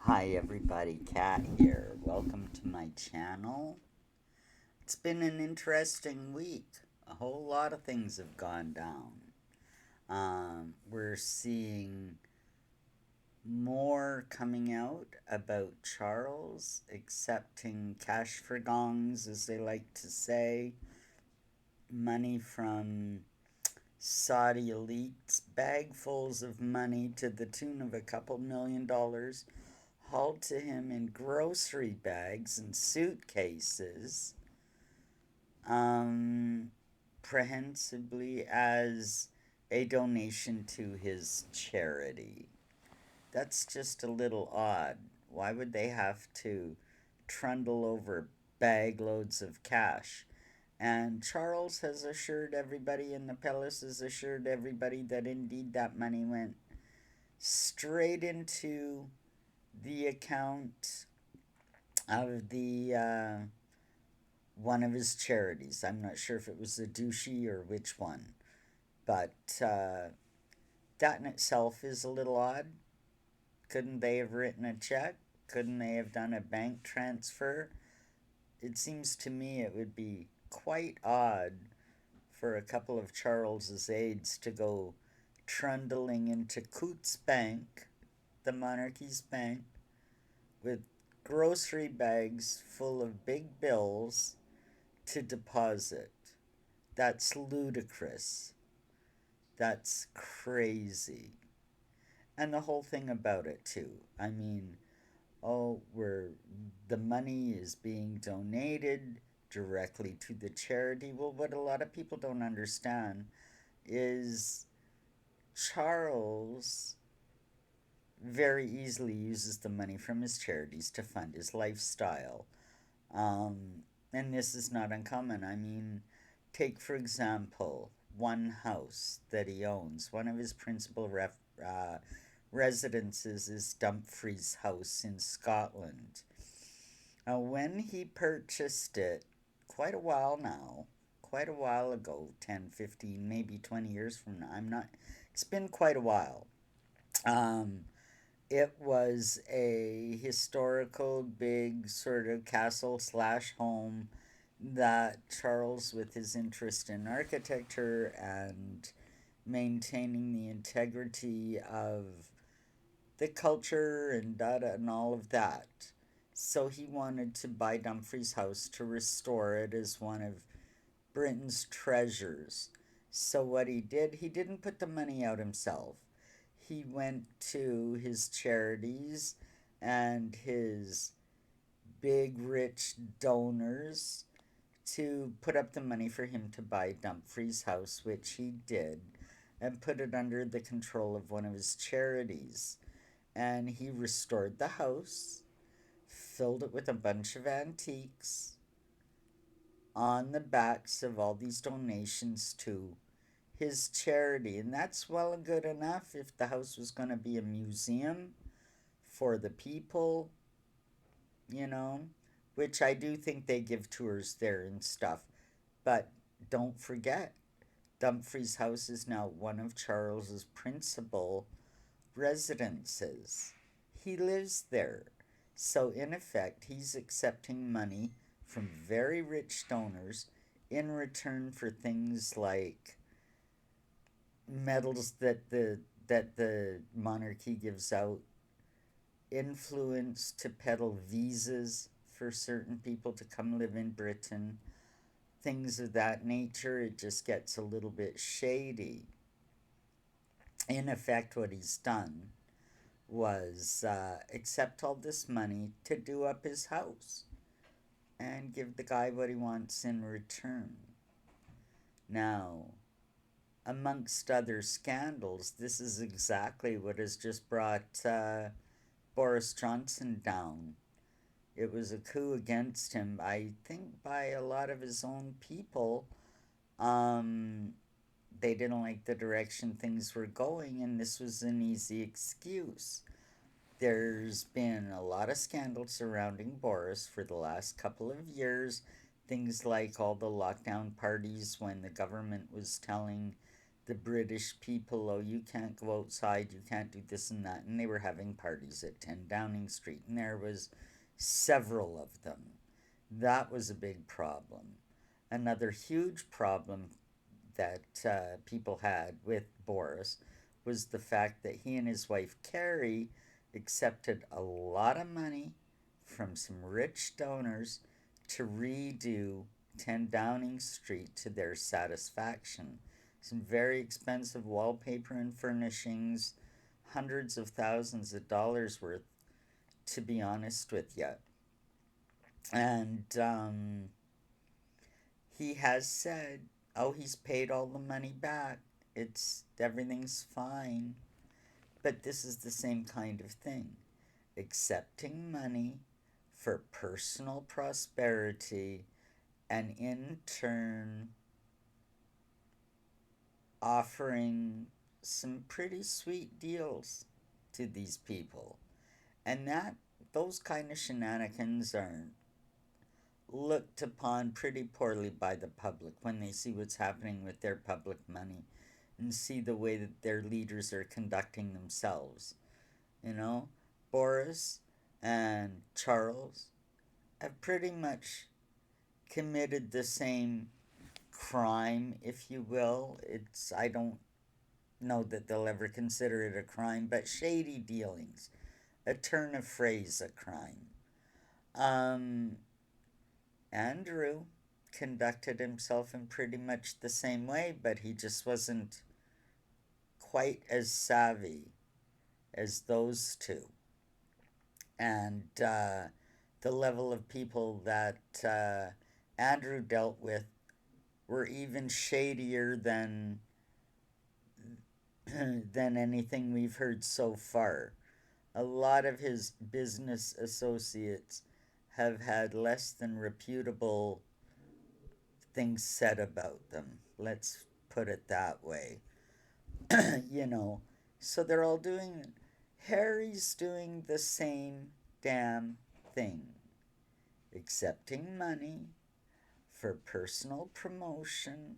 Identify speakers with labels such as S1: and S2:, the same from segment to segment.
S1: Hi everybody, Kat here. Welcome to my channel. It's been an interesting week. A whole lot of things have gone down. We're seeing more coming out about Charles accepting cash for gongs, as they like to say, money from Saudi elites, bagfuls of money to the tune of a couple $1 million hauled to him in grocery bags and suitcases, um, prehensibly as a donation to his charity. That's just a little odd. Why would they have to trundle over bag loads of cash? And Charles has assured everybody, and the palace has assured everybody that indeed that money went straight into the account of the one of his charities. I'm not sure if it was the Douchy or which one, but that in itself is a little odd. Couldn't they have written a check? Couldn't they have done a bank transfer? It seems to me it would be quite odd for a couple of Charles's aides to go trundling into Coutts Bank, the monarchy's bank, with grocery bags full of big bills to deposit. That's ludicrous. That's crazy. And the whole thing about it, too. I mean, where the money is being donated directly to the charity. Well, what a lot of people don't understand is Charles very easily uses the money from his charities to fund his lifestyle. Um, and this is not uncommon. I mean, take for example one house that he owns. One of his principal residences is Dumfries House in Scotland. When he purchased it, quite a while now, quite a while ago, 10, 15, maybe 20 years from now, I'm not, it's been quite a while. Um, it was a historical big sort of castle slash home that Charles, with his interest in architecture and maintaining the integrity of the culture and data and all of that. So he wanted to buy Dumfries House to restore it as one of Britain's treasures. So what he did, he didn't put the money out himself. He went to his charities and his big rich donors to put up the money for him to buy Dumfries House, which he did, and put it under the control of one of his charities. And he restored the house, filled it with a bunch of antiques on the backs of all these donations to his charity. And that's well and good enough if the house was going to be a museum for the people, you know, which I do think they give tours there and stuff. But don't forget, Dumfries House is now one of Charles's principal residences. He lives there. So, in effect, he's accepting money from very rich donors in return for things like medals that the monarchy gives out, influence to peddle visas for certain people to come live in Britain, things of that nature. It just gets a little bit shady. In effect, what he's done was accept all this money to do up his house and give the guy what he wants in return. Now, amongst other scandals, this is exactly what has just brought Boris Johnson down. It was a coup against him, I think, by a lot of his own people. Um, they didn't like the direction things were going, and this was an easy excuse. There's been a lot of scandals surrounding Boris for the last couple of years. Things like all the lockdown parties when the government was telling the British people, oh, you can't go outside, you can't do this and that. And they were having parties at 10 Downing Street, and there was several of them. That was a big problem. Another huge problem that people had with Boris was the fact that he and his wife Carrie accepted a lot of money from some rich donors to redo 10 Downing Street to their satisfaction. Some very expensive wallpaper and furnishings, hundreds of thousands of dollars worth, to be honest with you. And he has said, oh, he's paid all the money back. Everything's fine. But this is the same kind of thing. Accepting money for personal prosperity and in turn offering some pretty sweet deals to these people. And that those kind of shenanigans are looked upon pretty poorly by the public when they see what's happening with their public money and see the way that their leaders are conducting themselves. You know, Boris and Charles have pretty much committed the same crime, if you will. I don't know that they'll ever consider it a crime, but shady dealings, a turn of phrase, a crime. Um, Andrew conducted himself in pretty much the same way, but he just wasn't quite as savvy as those two. And the level of people that Andrew dealt with were even shadier than anything we've heard so far. A lot of his business associates have had less than reputable things said about them. Let's put it that way. you know, so they're all doing. Harry's doing the same damn thing, accepting money for personal promotion.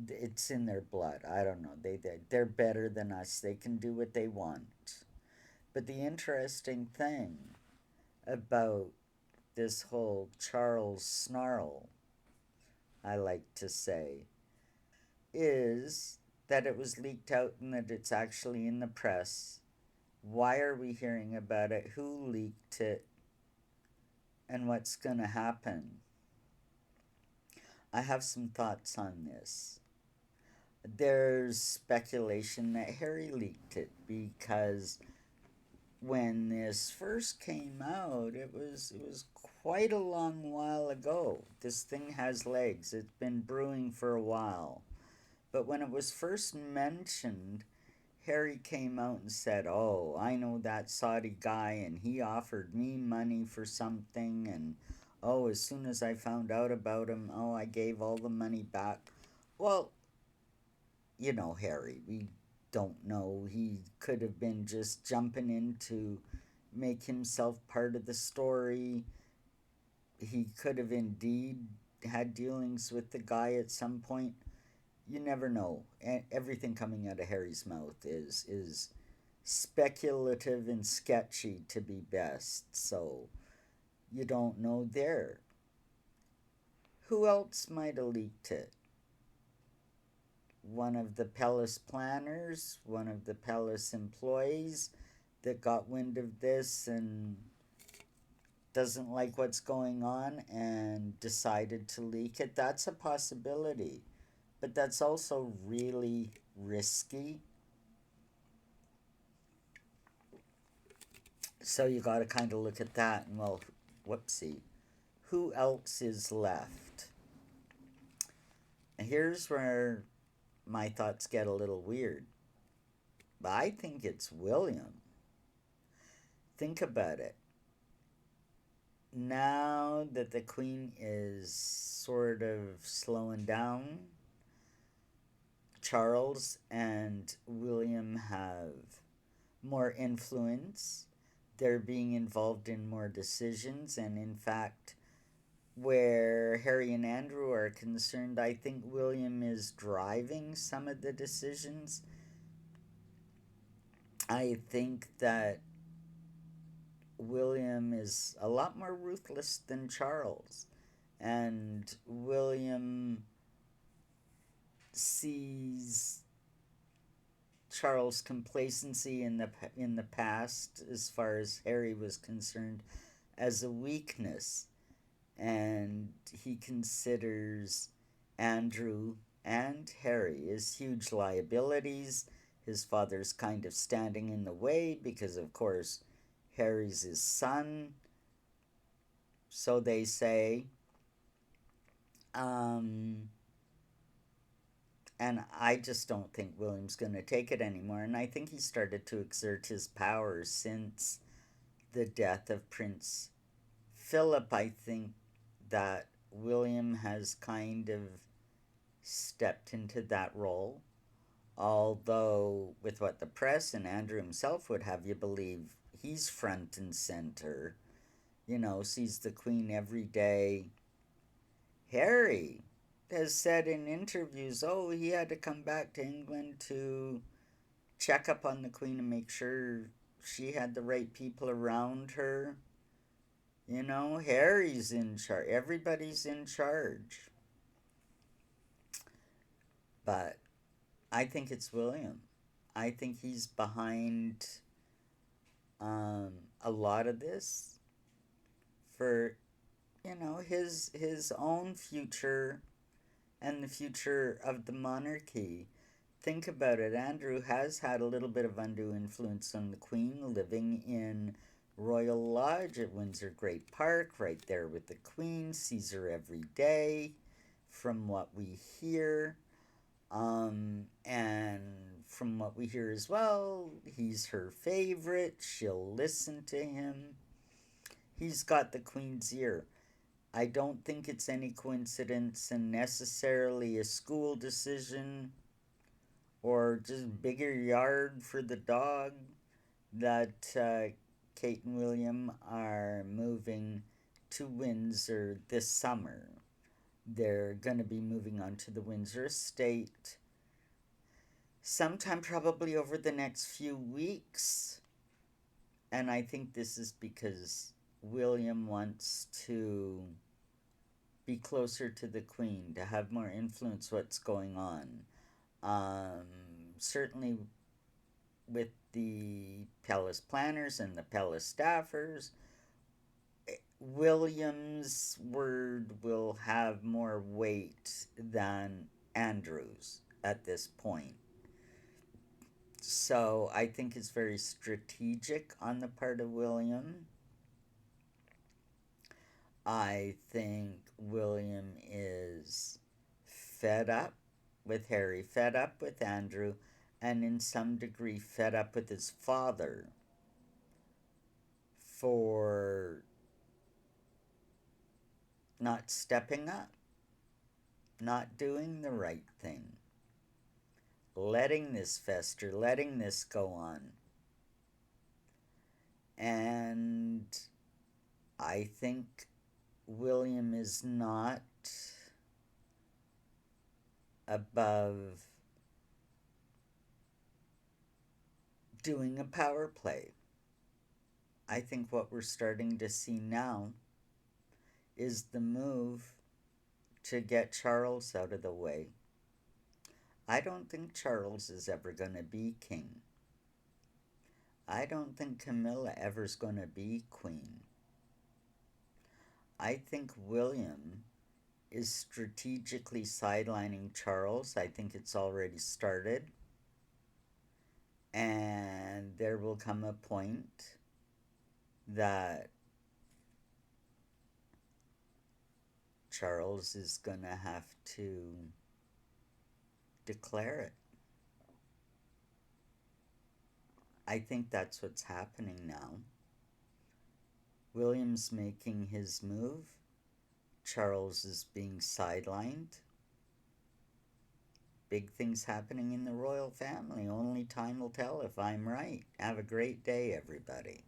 S1: It's in their blood. I don't know. They're better than us. They can do what they want. But the interesting thing about this whole Charles snarl, I like to say, is that it was leaked out and that it's actually in the press. Why are we hearing about it? Who leaked it? And what's going to happen? I have some thoughts on this. There's speculation that Harry leaked it because when this first came out, it was quite a long while ago. This thing has legs. It's been brewing for a while. But when it was first mentioned, Harry came out and said, "Oh, I know that Saudi guy, and he offered me money for something, and oh, as soon as I found out about him, oh, I gave all the money back." Well, Harry, we don't know. He could have been just jumping in to make himself part of the story. He could have indeed had dealings with the guy at some point. You never know. Everything coming out of Harry's mouth is speculative and sketchy to be best. So you don't know there. Who else might have leaked it? One of the Palace planners, one of the Palace employees that got wind of this and doesn't like what's going on and decided to leak it. That's a possibility. But that's also really risky. So you got to kind of look at that and, well, whoopsie. Who else is left? And here's where my thoughts get a little weird. But I think it's William. Think about it. Now that the Queen is sort of slowing down, Charles and William have more influence. They're being involved in more decisions, and in fact, where Harry and Andrew are concerned, I think William is driving some of the decisions. I think that William is a lot more ruthless than Charles. And William sees Charles' complacency in the past, as far as Harry was concerned, as a weakness, and he considers Andrew and Harry as huge liabilities. His father's kind of standing in the way because, of course, Harry's his son, so they say. Um, and I just don't think William's going to take it anymore. And I think he started to exert his power since the death of Prince Philip. I think that William has kind of stepped into that role. Although, with what the press and Andrew himself would have you believe, he's front and center. You know, sees the Queen every day. Harry has said in interviews, oh, he had to come back to England to check up on the Queen and make sure she had the right people around her. You know, Harry's in charge. Everybody's in charge. But I think it's William. I think he's behind a lot of this for, you know, his own future and the future of the monarchy. Think about it. Andrew has had a little bit of undue influence on the Queen, living in Royal Lodge at Windsor Great Park, right there with the Queen, sees her every day, from what we hear. And from what we hear as well, he's her favorite. She'll listen to him. He's got the Queen's ear. I don't think it's any coincidence and necessarily a school decision or just bigger yard for the dog that Kate and William are moving to Windsor this summer. They're going to be moving on to the Windsor estate sometime probably over the next few weeks. And I think this is because William wants to be closer to the Queen, to have more influence what's going on. Um, Certainly with the Palace planners and the Palace staffers, William's word will have more weight than Andrew's at this point. So I think it's very strategic on the part of William. I think William is fed up with Harry, fed up with Andrew, and in some degree fed up with his father for not stepping up, not doing the right thing, letting this fester, letting this go on. And I think William is not above doing a power play. I think what we're starting to see now is the move to get Charles out of the way. I don't think Charles is ever going to be king. I don't think Camilla ever's going to be queen. I think William is strategically sidelining Charles. I think it's already started. And there will come a point that Charles is going to have to declare it. I think that's what's happening now. William's making his move. Charles is being sidelined. Big things happening in the royal family. Only time will tell if I'm right. Have a great day, everybody.